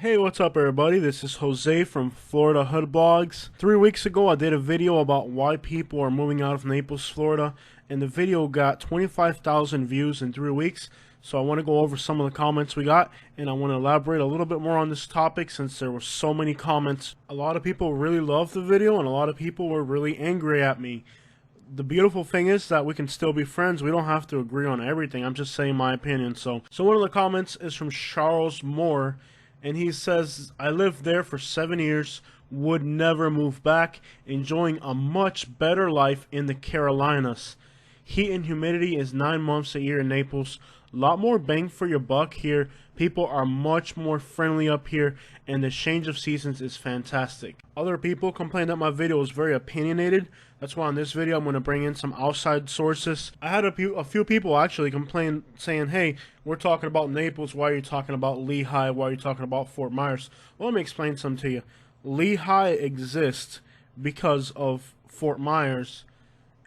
Hey, what's up everybody? This is Jose from Florida Hood Blogs. 3 weeks ago I did a video about why people are moving out of Naples, Florida, and the video got 25,000 views in 3 weeks. So I want to go over some of the comments we got, and I want to elaborate a little bit more on this topic since there were so many comments. A lot of people really loved the video and a lot of people were really angry at me. The beautiful thing is that we can still be friends. We don't have to agree on everything. I'm just saying my opinion. So one of the comments is from Charles Moore, and he says, I lived there for 7 years, would never move back, enjoying a much better life in the Carolinas. Heat and humidity is 9 months a year in Naples. A lot more bang for your buck here. People are much more friendly up here, and the change of seasons is fantastic. Other people complained that my video was very opinionated. That's why in this video I'm going to bring in some outside sources. I had a few people actually complain, saying, hey, we're talking about Naples, why are you talking about Lehigh, why are you talking about Fort Myers? Well, let me explain something to you. Lehigh exists because of Fort Myers,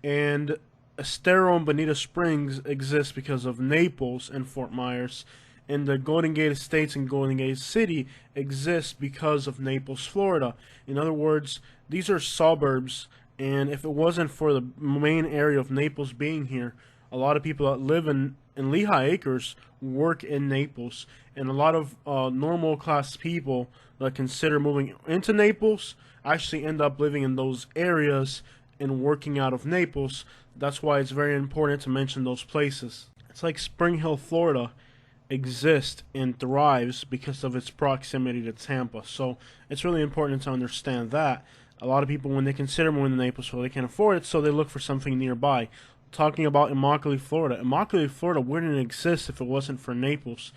and Estero and Bonita Springs exists because of Naples and Fort Myers, and the Golden Gate Estates and Golden Gate City exist because of Naples, Florida. In other words, these are suburbs, and if it wasn't for the main area of Naples being here, a lot of people that live in Lehigh Acres work in Naples, and a lot of normal class people that consider moving into Naples actually end up living in those areas and working out of Naples. That's why it's very important to mention those places. It's like Spring Hill, Florida exists and thrives because of its proximity to Tampa. So it's really important to understand that. A lot of people, when they consider moving to Naples, well, they can't afford it, so they look for something nearby. Talking about Immokalee, Florida. Immokalee, Florida wouldn't exist if it wasn't for Naples.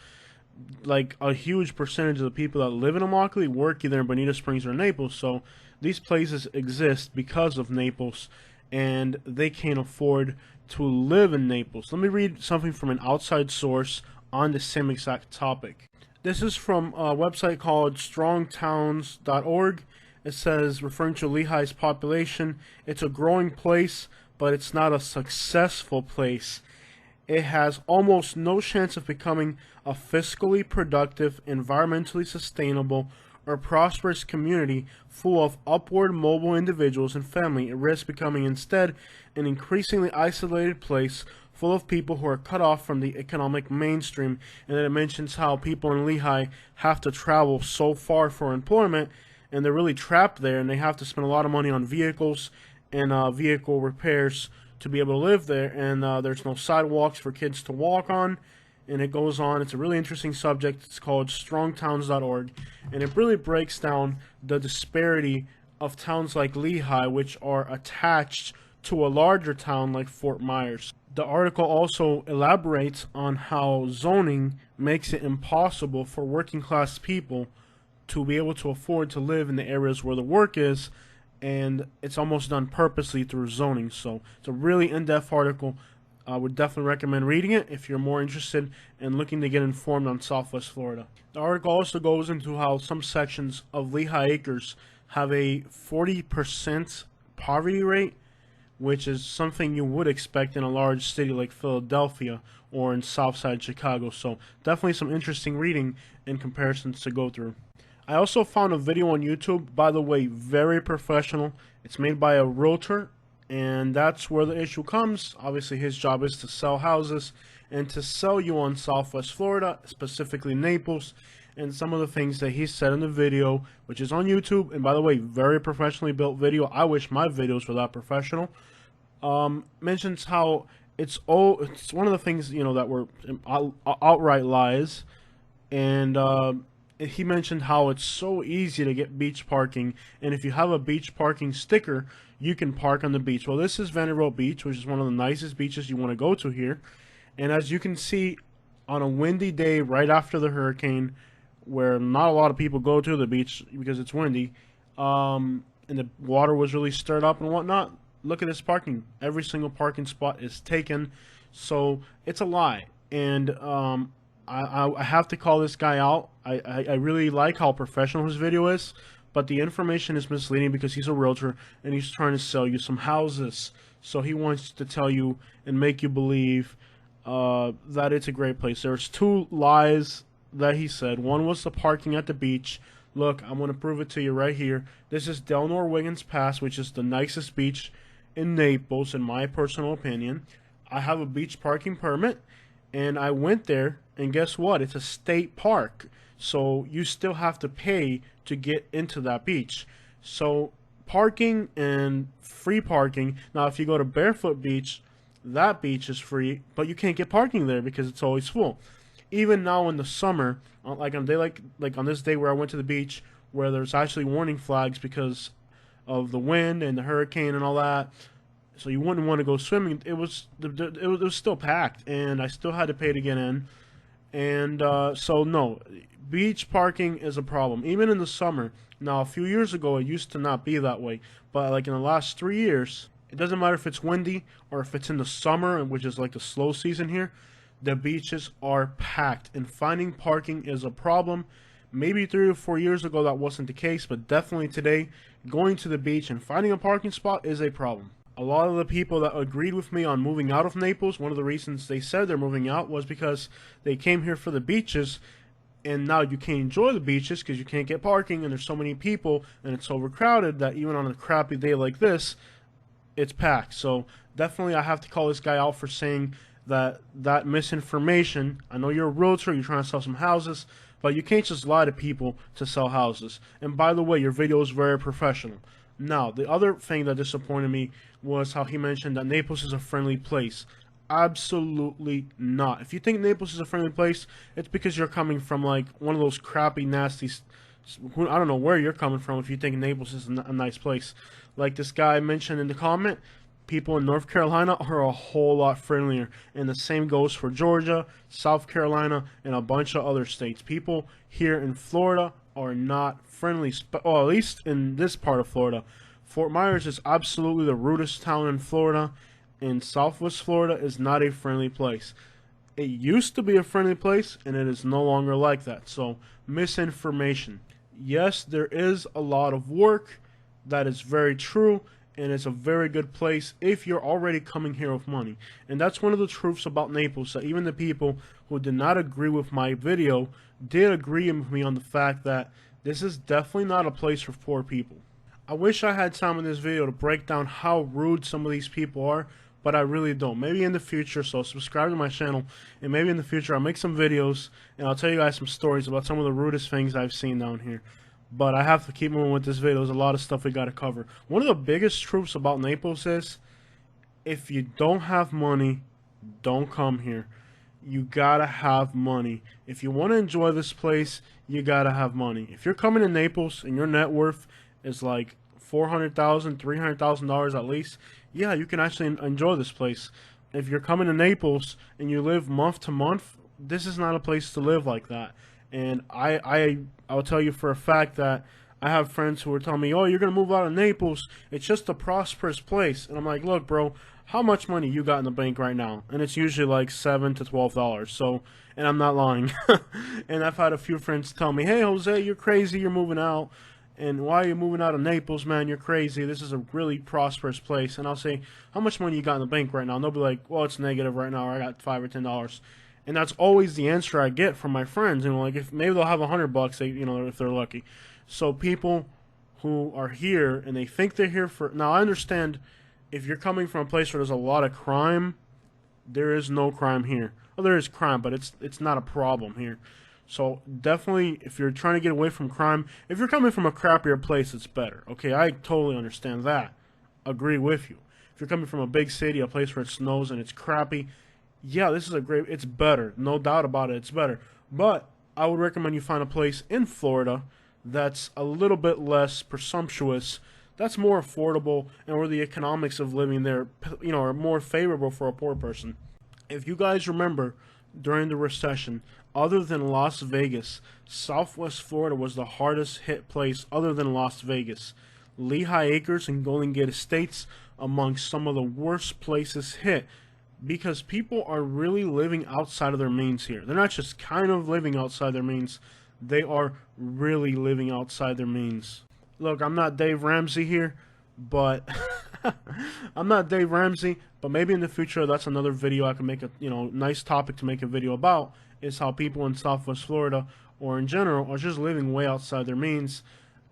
Like, a huge percentage of the people that live in Immokalee work either in Bonita Springs or Naples, so these places exist because of Naples, and they can't afford to live in Naples. Let me read something from an outside source on the same exact topic. This is from a website called strongtowns.org. It says, referring to Lehigh's population, it's a growing place, but it's not a successful place. It has almost no chance of becoming a fiscally productive, environmentally sustainable, or prosperous community full of upward mobile individuals and family. It risks becoming instead an increasingly isolated place full of people who are cut off from the economic mainstream. And then it mentions how people in Lehigh have to travel so far for employment, and they're really trapped there, and they have to spend a lot of money on vehicles and vehicle repairs to be able to live there, and there's no sidewalks for kids to walk on, and it goes on. It's a really interesting subject. It's called strongtowns.org, and it really breaks down the disparity of towns like Lehigh, which are attached to a larger town like Fort Myers. The article also elaborates on how zoning makes it impossible for working class people to be able to afford to live in the areas where the work is, and it's almost done purposely through zoning. So it's a really in-depth article. I would definitely recommend reading it if you're more interested in looking to get informed on Southwest Florida. The article also goes into how some sections of Lehigh Acres have a 40% poverty rate, which is something you would expect in a large city like Philadelphia or in Southside Chicago. So definitely some interesting reading and comparisons to go through. I also found a video on YouTube, by the way, very professional. It's made by a realtor, and that's where the issue comes. Obviously, his job is to sell houses and to sell you on Southwest Florida, specifically Naples, and some of the things that he said in the video, which is on YouTube. And by the way, very professionally built video. I wish my videos were that professional. Mentions how it's one of the things, you know, that were outright lies, and he mentioned how it's so easy to get beach parking, and if you have a beach parking sticker, you can park on the beach. Well, this is Ventura Beach, which is one of the nicest beaches you want to go to here, and as you can see, on a windy day right after the hurricane, where not a lot of people go to the beach because it's windy, and the water was really stirred up and whatnot, look at this parking. Every single parking spot is taken, so it's a lie, and I have to call this guy out. I really like how professional his video is, but the information is misleading because he's a realtor and he's trying to sell you some houses. So he wants to tell you and make you believe that it's a great place. There's two lies that he said. One was the parking at the beach. Look, I'm going to prove it to you right here. This is Delnor Wiggins Pass, which is the nicest beach in Naples, in my personal opinion. I have a beach parking permit, and I went there, and guess what? It's a state park, so you still have to pay to get into that beach. So parking and free parking. Now, if you go to Barefoot Beach, that beach is free, but you can't get parking there because it's always full. Even now in the summer, like on a day like on this day where I went to the beach, where there's actually warning flags because of the wind and the hurricane and all that, so you wouldn't want to go swimming. It was still packed, and I still had to pay to get in. And so no, beach parking is a problem, even in the summer. Now, a few years ago, it used to not be that way, but like in the last 3 years, it doesn't matter if it's windy or if it's in the summer, which is like the slow season here. The beaches are packed, and finding parking is a problem. Maybe 3 or 4 years ago that wasn't the case, but definitely today, going to the beach and finding a parking spot is a problem. A lot of the people that agreed with me on moving out of Naples, one of the reasons they said they're moving out was because they came here for the beaches, and now you can't enjoy the beaches because you can't get parking, and there's so many people, and it's overcrowded that even on a crappy day like this, it's packed. So definitely I have to call this guy out for saying that misinformation. I know you're a realtor, you're trying to sell some houses, but you can't just lie to people to sell houses. And by the way, your video is very professional. Now, the other thing that disappointed me was how he mentioned that Naples is a friendly place. Absolutely not. If you think Naples is a friendly place, it's because you're coming from like one of those crappy, nasty, I don't know where you're coming from if you think Naples is a nice place. Like this guy mentioned in the comment, people in North Carolina are a whole lot friendlier, and the same goes for Georgia, South Carolina, and a bunch of other states. People here in Florida are not friendly, well, at least in this part of Florida. Fort Myers is absolutely the rudest town in Florida, and Southwest Florida is not a friendly place. It used to be a friendly place, and it is no longer like that. So, misinformation. Yes, there is a lot of work. That is very true. And it's a very good place if you're already coming here with money. And that's one of the truths about Naples, that even the people who did not agree with my video did agree with me on the fact that this is definitely not a place for poor people. I wish I had time in this video to break down how rude some of these people are, but I really don't. Maybe in the future, so subscribe to my channel, and maybe in the future I'll make some videos, and I'll tell you guys some stories about some of the rudest things I've seen down here. But I have to keep moving with this video. There's a lot of stuff we got to cover. One of the biggest truths about Naples is, if you don't have money, don't come here. You gotta have money. If you want to enjoy this place, you gotta have money. If you're coming to Naples and your net worth is like $400,000, $300,000 at least, yeah, you can actually enjoy this place. If you're coming to Naples and you live month to month, this is not a place to live like that. And I'll tell you for a fact that I have friends who are telling me, oh, you're going to move out of Naples. It's just a prosperous place. And I'm like, look, bro, how much money you got in the bank right now? And it's usually like $7 to $12. So, and I'm not lying. And I've had a few friends tell me, hey, Jose, you're crazy. You're moving out. And why are you moving out of Naples, man? You're crazy. This is a really prosperous place. And I'll say, how much money you got in the bank right now? And they'll be like, well, it's negative right now. Or I got $5 or $10. And that's always the answer I get from my friends. You know, like if maybe they'll have $100, they, you know, if they're lucky. So people who are here and they think they're here for, now I understand if you're coming from a place where there's a lot of crime, there is no crime here. Well, there is crime, but it's not a problem here. So definitely, if you're trying to get away from crime, if you're coming from a crappier place, it's better. Okay, I totally understand that. Agree with you. If you're coming from a big city, a place where it snows and it's crappy, yeah, this is a great, it's better. No doubt about it, it's better. But I would recommend you find a place in Florida that's a little bit less presumptuous, that's more affordable, and where the economics of living there, you know, are more favorable for a poor person. If you guys remember, during the recession, other than Las Vegas, Southwest Florida was the hardest hit place other than Las Vegas. Lehigh Acres and Golden Gate Estates among some of the worst places hit, because people are really living outside of their means here. They're not just kind of living outside their means, they are really living outside their means. Look, I'm not Dave Ramsey here, but I'm not Dave Ramsey, but maybe in the future that's another video I can make a, you know, nice topic to make a video about, is how people in Southwest Florida or in general are just living way outside their means,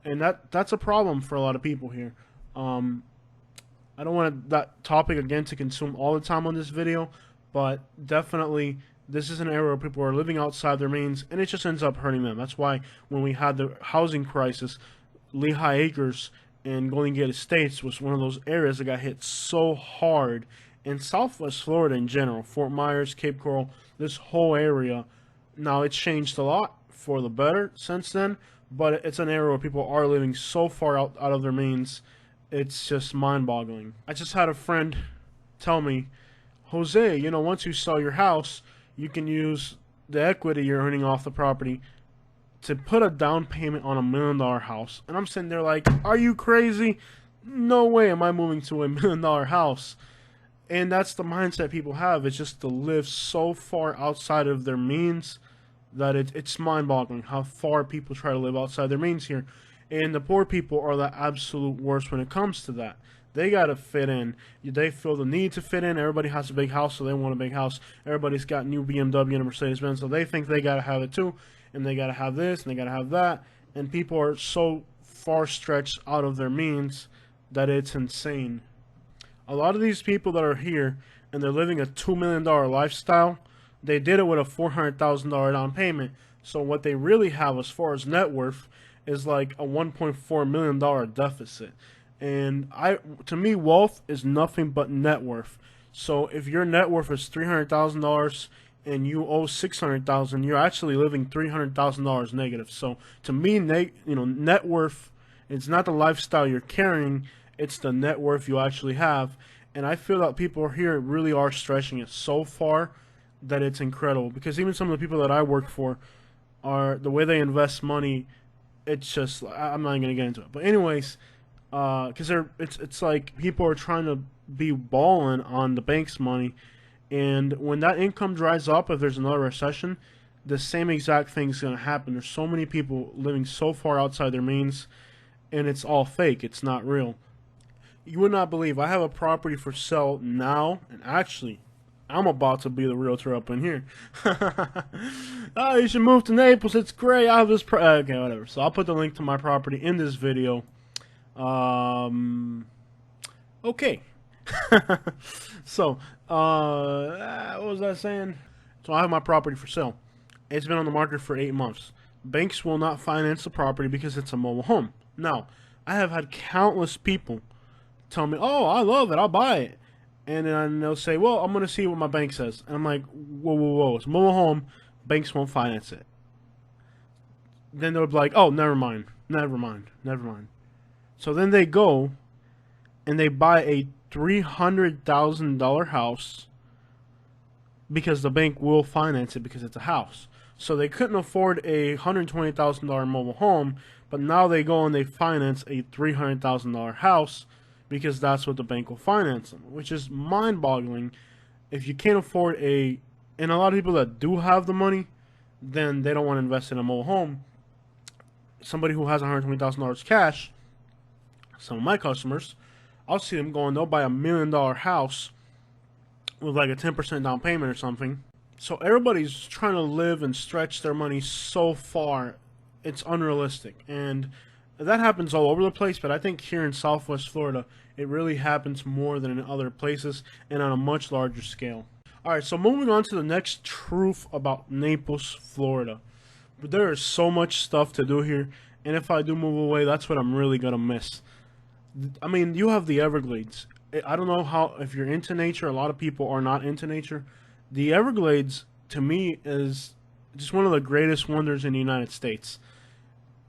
and that's a problem for a lot of people here. I don't want that topic again to consume all the time on this video, but definitely this is an area where people are living outside their means, and it just ends up hurting them. That's why when we had the housing crisis, Lehigh Acres and Golden Gate Estates was one of those areas that got hit so hard. In Southwest Florida in general, Fort Myers, Cape Coral, this whole area, now it's changed a lot for the better since then, but it's an area where people are living so far out of their means, it's just mind-boggling. I just had a friend tell me, Jose, you know, once you sell your house, you can use the equity you're earning off the property to put a down payment on $1 million house. And I'm sitting there like, are you crazy? No way am I moving to $1 million house. And that's the mindset people have. It's just to live so far outside of their means that it's mind-boggling how far people try to live outside their means here. And the poor people are the absolute worst when it comes to that. They got to fit in. They feel the need to fit in. Everybody has a big house, so they want a big house. Everybody's got new BMW and a Mercedes-Benz, so they think they got to have it too. And they got to have this, and they got to have that. And people are so far stretched out of their means that it's insane. A lot of these people that are here, and they're living a $2 million lifestyle, they did it with a $400,000 down payment. So what they really have as far as net worth is like a $1.4 million deficit. And to me, wealth is nothing but net worth. So if your net worth is $300,000 and you owe $600,000, you're actually living $300,000 negative. So to me, net worth, it's not the lifestyle you're carrying, it's the net worth you actually have. And I feel that people here really are stretching it so far that it's incredible. Because even some of the people that I work for, are the way they invest money, it's just, I'm not even going to get into it. But anyways, because it's like people are trying to be balling on the bank's money. And when that income dries up, if there's another recession, the same exact thing is going to happen. There's so many people living so far outside their means, and it's all fake. It's not real. You would not believe, I have a property for sale now, and actually, I'm about to be the realtor up in here. Oh, you should move to Naples. It's great. I have this. Okay, whatever. So I'll put the link to my property in this video. Okay. So, what was I saying? So I have my property for sale. It's been on the market for 8 months. Banks will not finance the property because it's a mobile home. Now, I have had countless people tell me, oh, I love it, I'll buy it. And then they'll say, well, I'm going to see what my bank says. And I'm like, whoa, it's a mobile home, banks won't finance it. Then they'll be like, oh, never mind. So then they go and they buy a $300,000 house because the bank will finance it because it's a house. So they couldn't afford a $120,000 mobile home, but now they go and they finance a $300,000 house because that's what the bank will finance them, which is mind-boggling. If you can't afford and a lot of people that do have the money, then they don't want to invest in a mobile home. Somebody who has $120,000 cash, some of my customers, I'll see them going, they'll buy a $1 million house with like a 10% down payment or something. So everybody's trying to live and stretch their money so far, it's unrealistic. And that happens all over the place, but I think here in Southwest Florida, it really happens more than in other places and on a much larger scale. Alright, so moving on to the next truth about Naples, Florida. But there is so much stuff to do here, and if I do move away, that's what I'm really going to miss. I mean, you have the Everglades. I don't know how, if you're into nature, a lot of people are not into nature. The Everglades, to me, is just one of the greatest wonders in the United States.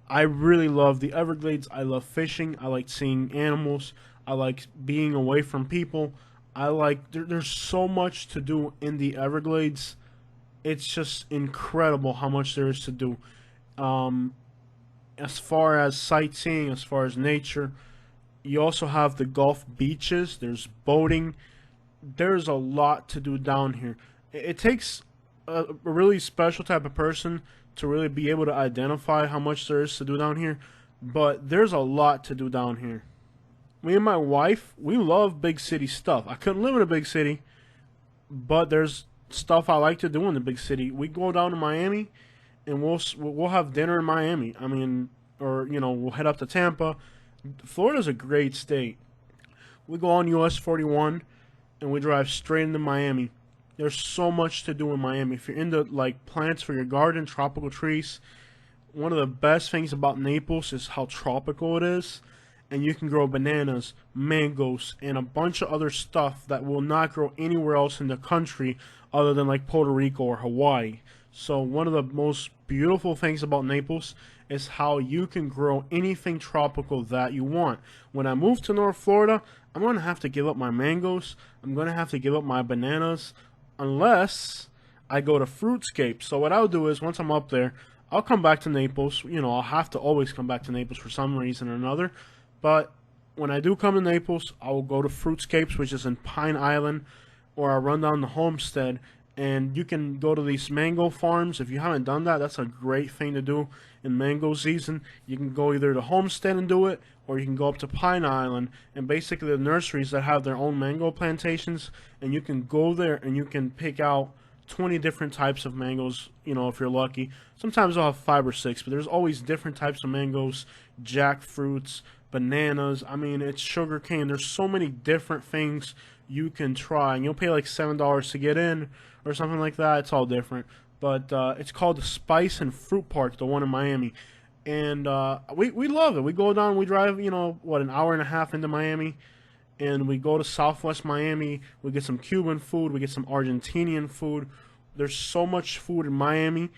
I really love the Everglades. I love fishing. I like seeing animals. I like being away from people. There's so much to do in the Everglades. It's just incredible how much there is to do. As far as sightseeing, as far as nature, you also have the Gulf beaches. There's boating. There's a lot to do down here. It takes a really special type of person to really be able to identify how much there is to do down here, but there's a lot to do down here. Me and my wife, we love big city stuff. I couldn't live in a big city, but there's stuff I like to do in the big city. We go down to Miami, and we'll have dinner in Miami. I mean, or we'll head up to Tampa. Florida's a great state. We go on US 41 and we drive straight into Miami. There's so much to do in Miami. If you're into like plants for your garden, tropical trees, one of the best things about Naples is how tropical it is. And you can grow bananas, mangoes, and a bunch of other stuff that will not grow anywhere else in the country other than like Puerto Rico or Hawaii. So one of the most beautiful things about Naples is how you can grow anything tropical that you want. When I move to North Florida, I'm going to have to give up my mangoes. I'm going to have to give up my bananas unless I go to Fruitscape. So what I'll do is once I'm up there, I'll come back to Naples. I'll have to always come back to Naples for some reason or another. But when I do come to Naples, I will go to Fruitscapes, which is in Pine Island, or I'll run down the Homestead, and you can go to these mango farms. If you haven't done that, that's a great thing to do in mango season. You can go either to Homestead and do it, or you can go up to Pine Island, and basically the nurseries that have their own mango plantations, and you can go there and you can pick out 20 different types of mangoes, if you're lucky. Sometimes I'll have 5 or 6, but there's always different types of mangoes, jackfruits, bananas. I mean, it's sugar cane. There's so many different things you can try, and you'll pay like $7 to get in or something like that. It's all different, but it's called the Spice and Fruit Park, the one in Miami, and we love it. We go down, we drive, an hour and a half into Miami, and we go to Southwest Miami. We get some Cuban food, we get some Argentinian food. There's so much food in Miami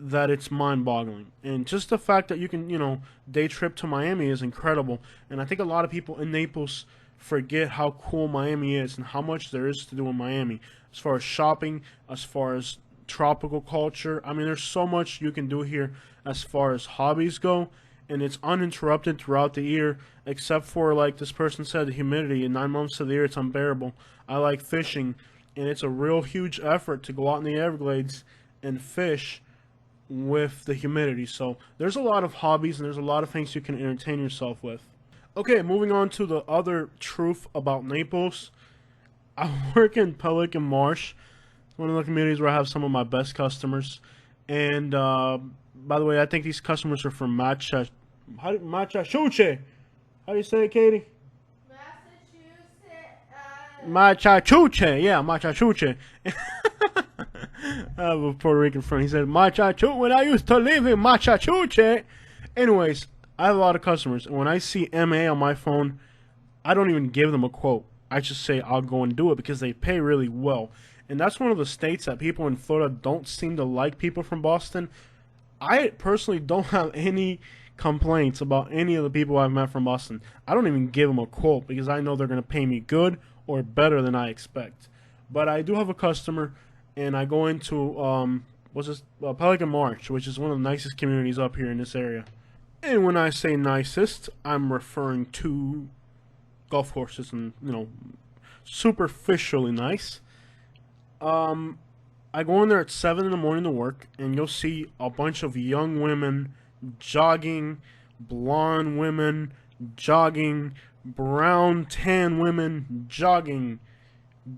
that it's mind-boggling. And just the fact that you can, day trip to Miami is incredible. And I think a lot of people in Naples forget how cool Miami is and how much there is to do in Miami. As far as shopping, as far as tropical culture. I mean, there's so much you can do here as far as hobbies go. And it's uninterrupted throughout the year, except for, like this person said, the humidity. In 9 months of the year, it's unbearable. I like fishing, and it's a real huge effort to go out in the Everglades and fish with the humidity. So there's a lot of hobbies and there's a lot of things you can entertain yourself with. Okay, moving on to the other truth about Naples. I work in Pelican Marsh, one of the communities where I have some of my best customers. And by the way, I think these customers are from Massachusetts. How do you say it, Katie? Massachusetts. Yeah, Massachusetts. I have a Puerto Rican friend. He said, Massachusetts, when I used to live in Massachusetts. Anyways, I have a lot of customers. And when I see MA on my phone, I don't even give them a quote. I just say I'll go and do it because they pay really well. And that's one of the states that people in Florida don't seem to like people from Boston. I personally don't have any complaints about any of the people I've met from Boston. I don't even give them a quote because I know they're going to pay me good or better than I expect. But I do have a customer, and I go into Pelican Marsh, which is one of the nicest communities up here in this area. And when I say nicest, I'm referring to golf courses and, superficially nice. I go in there at 7 in the morning to work, and you'll see a bunch of young women jogging, blonde women jogging, brown, tan women jogging,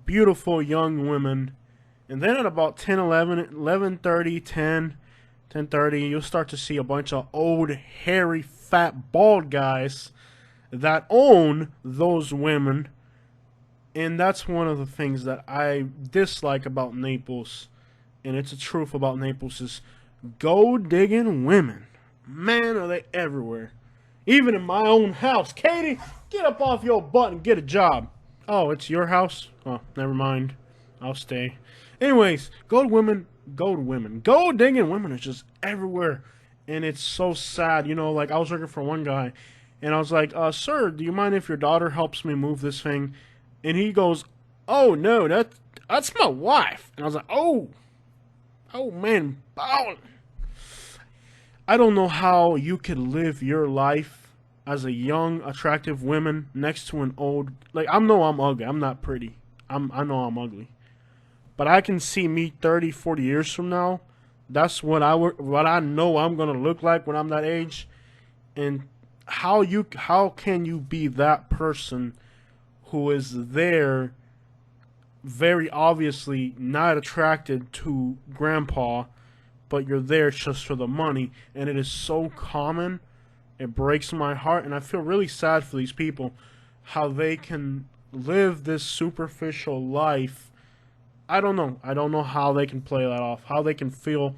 beautiful young women. And then at about 10, 11, 11:30, 10, 10:30, you'll start to see a bunch of old, hairy, fat, bald guys that own those women. And that's one of the things that I dislike about Naples, and it's the truth about Naples, is gold-digging women. Man, are they everywhere. Even in my own house. Katie, get up off your butt and get a job. Oh, it's your house? Oh, never mind. I'll stay. Anyways, gold-digging women are just everywhere. And it's so sad. Like I was working for one guy, and I was like, sir, do you mind if your daughter helps me move this thing? And he goes, oh, no, that's my wife. And I was like, oh man, I don't know how you could live your life as a young, attractive woman next to an old, like, I know I'm ugly. I'm not pretty. I know I'm ugly. But I can see me 30, 40 years from now. That's what I know I'm going to look like when I'm that age. And how can you be that person who is there very obviously not attracted to grandpa, but you're there just for the money, and it is so common. It breaks my heart, and I feel really sad for these people, how they can live this superficial life. I don't know. I don't know how they can play that off, how they can feel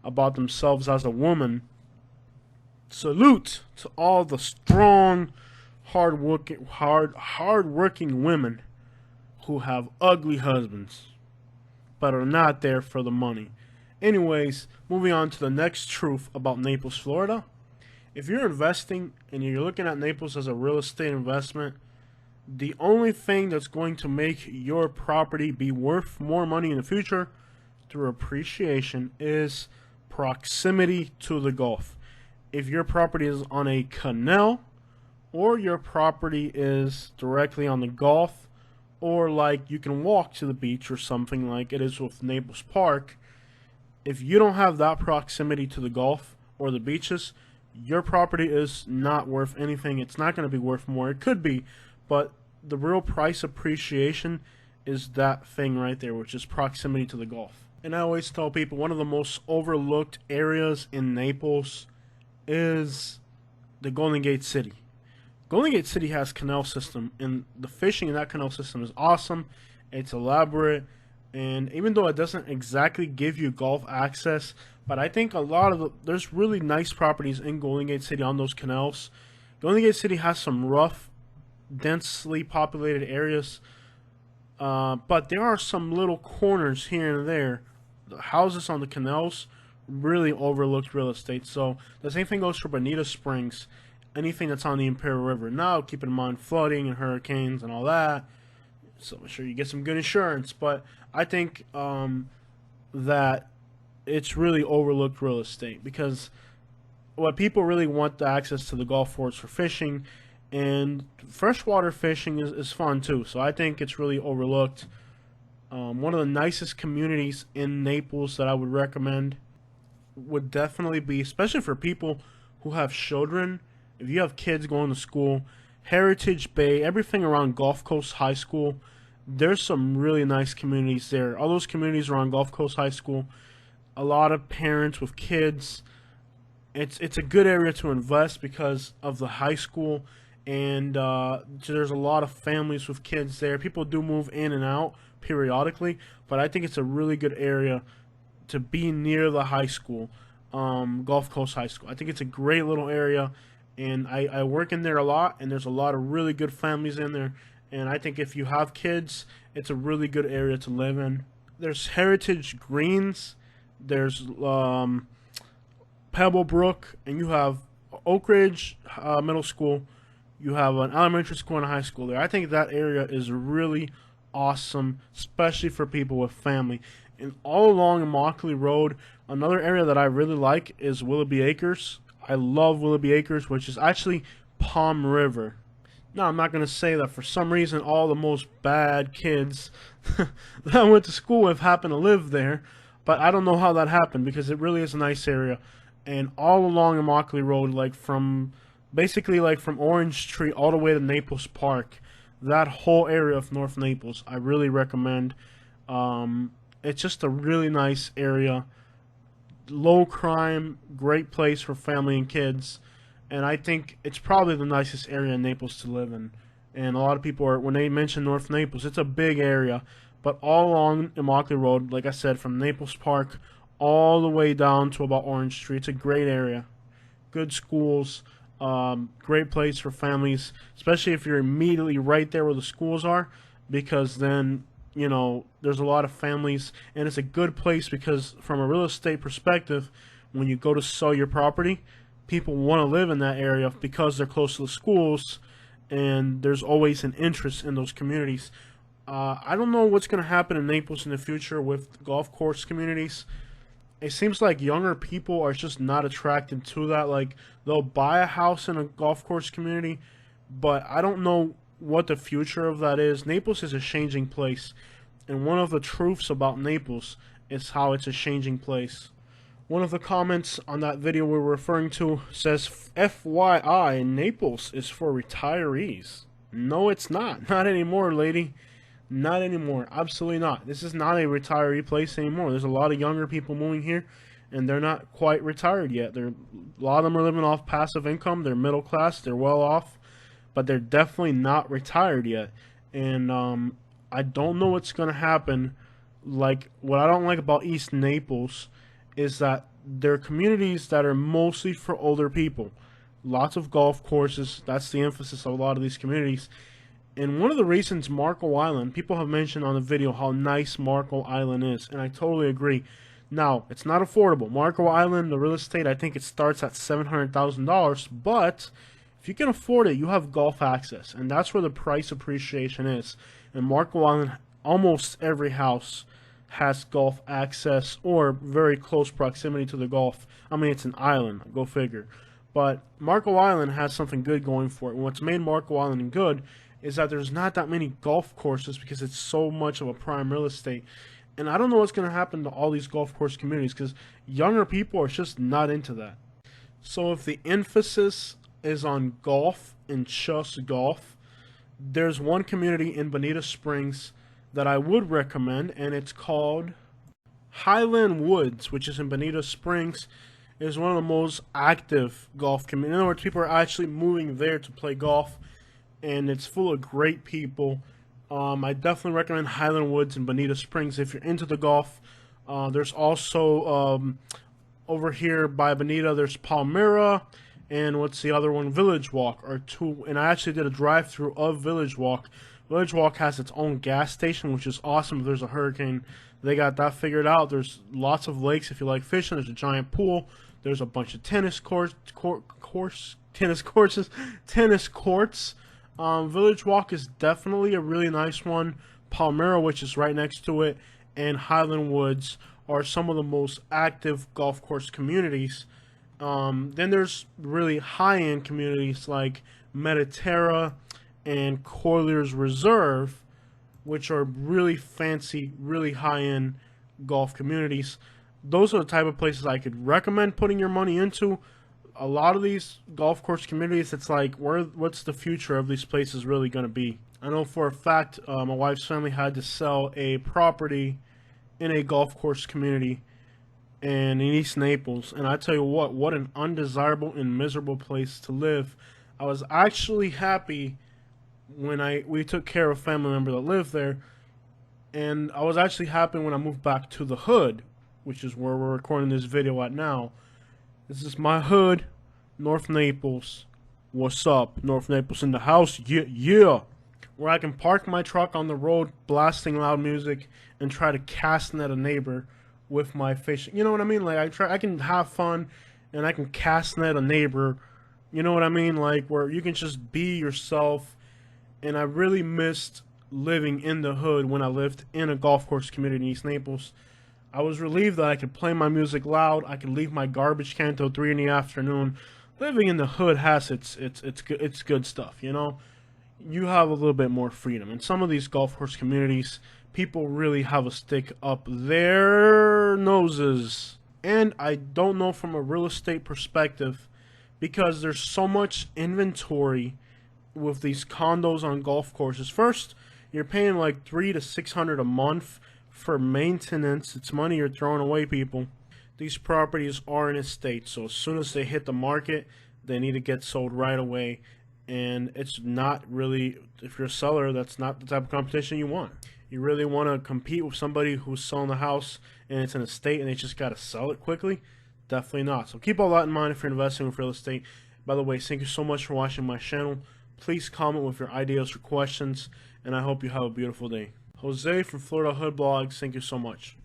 about themselves as a woman. Salute to all the strong, hard-working women who have ugly husbands, but are not there for the money. Anyways, moving on to the next truth about Naples, Florida. If you're investing and you're looking at Naples as a real estate investment, the only thing that's going to make your property be worth more money in the future through appreciation is proximity to the Gulf. If your property is on a canal, or your property is directly on the Gulf, or like you can walk to the beach or something like it is with Naples Park, if you don't have that proximity to the Gulf or the beaches, your property is not worth anything. It's not going to be worth more. It could be, but the real price appreciation is that thing right there, which is proximity to the Gulf. And I always tell people one of the most overlooked areas in Naples is the Golden Gate City. Golden Gate City has canal system, and the fishing in that canal system is awesome. It's elaborate, and even though it doesn't exactly give you golf access, but I think there's really nice properties in Golden Gate City on those canals. Golden Gate City has some rough, densely populated areas, but there are some little corners here and there. The houses on the canals really overlooked real estate. So the same thing goes for Bonita Springs, anything that's on the Imperial River. Now, keep in mind flooding and hurricanes and all that, so make sure you get some good insurance. But I think that it's really overlooked real estate, because what people really want the access to the Gulf for is for fishing, and freshwater fishing is fun too. So I think it's really overlooked. One of the nicest communities in Naples that I would recommend would definitely be, especially for people who have children, if you have kids going to school, Heritage Bay, everything around Gulf Coast High School, there's some really nice communities there. All those communities around Gulf Coast High School, a lot of parents with kids. It's a good area to invest because of the high school, and there's a lot of families with kids there. People do move in and out periodically, but I think it's a really good area to be near the high school, Gulf Coast High School. I think it's a great little area, and I work in there a lot, and there's a lot of really good families in there, and I think if you have kids, it's a really good area to live in. There's Heritage Greens, there's Pebblebrook, and you have Oak Ridge Middle School, you have an elementary school and a high school there. I think that area is really awesome, especially for people with family. And all along Immokalee Road, another area that I really like is Willoughby Acres. I love Willoughby Acres, which is actually Palm River. Now, I'm not going to say that for some reason all the most bad kids that I went to school with happen to live there, but I don't know how that happened, because it really is a nice area. And all along Immokalee Road, basically from Orange Tree all the way to Naples Park, that whole area of North Naples, I really recommend. It's just a really nice area, low crime, great place for family and kids, and I think it's probably the nicest area in Naples to live in. And a lot of people when they mention North Naples, it's a big area, but all along Immokalee Road, like I said, from Naples Park all the way down to about Orange Tree, it's a great area. Good schools, great place for families, especially if you're immediately right there where the schools are, because then there's a lot of families, and it's a good place because from a real estate perspective, when you go to sell your property, people want to live in that area because they're close to the schools, and there's always an interest in those communities. I don't know what's going to happen in Naples in the future with golf course communities. It seems like younger people are just not attracted to that. Like, they'll buy a house in a golf course community, but I don't know what the future of that is. Naples is a changing place, and one of the truths about Naples is how it's a changing place. One of the comments on that video we're referring to says, FYI, Naples is for retirees. No, it's not. Not anymore, lady. Not anymore. Absolutely not. This is not a retiree place anymore. There's a lot of younger people moving here, and they're not quite retired yet. A lot of them are living off passive income. They're middle class. They're well off, but they're definitely not retired yet. And I don't know what's going to happen. Like, what I don't like about East Naples is that they're communities that are mostly for older people. Lots of golf courses. That's the emphasis of a lot of these communities. And one of the reasons Marco Island, people have mentioned on the video how nice Marco Island is, and I totally agree. Now, it's not affordable. Marco Island, the real estate, I think it starts at $700,000, but if you can afford it, you have golf access, and that's where the price appreciation is. And Marco Island, almost every house has golf access or very close proximity to the golf. I mean, it's an island, go figure. But Marco Island has something good going for it. And what's made Marco Island good is that there's not that many golf courses because it's so much of a prime real estate. And I don't know what's going to happen to all these golf course communities because younger people are just not into that. So if the emphasis is on golf and just golf, there's one community in Bonita Springs that I would recommend, and it's called Highland Woods, which is in Bonita Springs. It is one of the most active golf communities. In other words, people are actually moving there to play golf, and it's full of great people. I definitely recommend Highland Woods in Bonita Springs if you're into the golf. There's also over here by Bonita, there's Palmyra, and what's the other one? Village Walk are two. And I actually did a drive-through of Village Walk. Village Walk has its own gas station, which is awesome. If there's a hurricane, they got that figured out. There's lots of lakes if you like fishing. There's a giant pool. There's a bunch of tennis courts. Village Walk is definitely a really nice one. Palmyra, which is right next to it, and Highland Woods are some of the most active golf course communities. Then there's really high-end communities like Mediterra and Colliers Reserve, which are really fancy, really high-end golf communities. Those are the type of places I could recommend putting your money into. A lot of these golf course communities, it's like, what's the future of these places really going to be? I know for a fact my wife's family had to sell a property in a golf course community and in East Naples, and I tell you what an undesirable and miserable place to live. I was actually happy when we took care of a family member that lived there, and I was actually happy when I moved back to the hood, which is where we're recording this video at now. This is my hood, North Naples. What's up? North Naples in the house? Yeah. Where I can park my truck on the road, blasting loud music, and try to cast net a neighbor with my fishing. You know what I mean? Like, I can have fun, and I can cast net a neighbor. You know what I mean? Like, where you can just be yourself. And I really missed living in the hood when I lived in a golf course community in East Naples. I was relieved that I could play my music loud. I could leave my garbage can till 3 in the afternoon. Living in the hood has it's good stuff, you know. You have a little bit more freedom. In some of these golf course communities, people really have a stick up their noses. And I don't know from a real estate perspective, because there's so much inventory with these condos on golf courses. First, you're paying like $300 to $600 a month for maintenance. It's money you're throwing away, people. These properties are in a state, so as soon as they hit the market, they need to get sold right away. And it's not really, if you're a seller, that's not the type of competition you want. You really want to compete with somebody who's selling the house and it's in a state and they just got to sell it quickly? Definitely not. So keep all that in mind if you're investing with real estate. By the way, thank you so much for watching my channel. Please comment with your ideas or questions, and I hope you have a beautiful day. Jose from Florida Hood Blogs, thank you so much.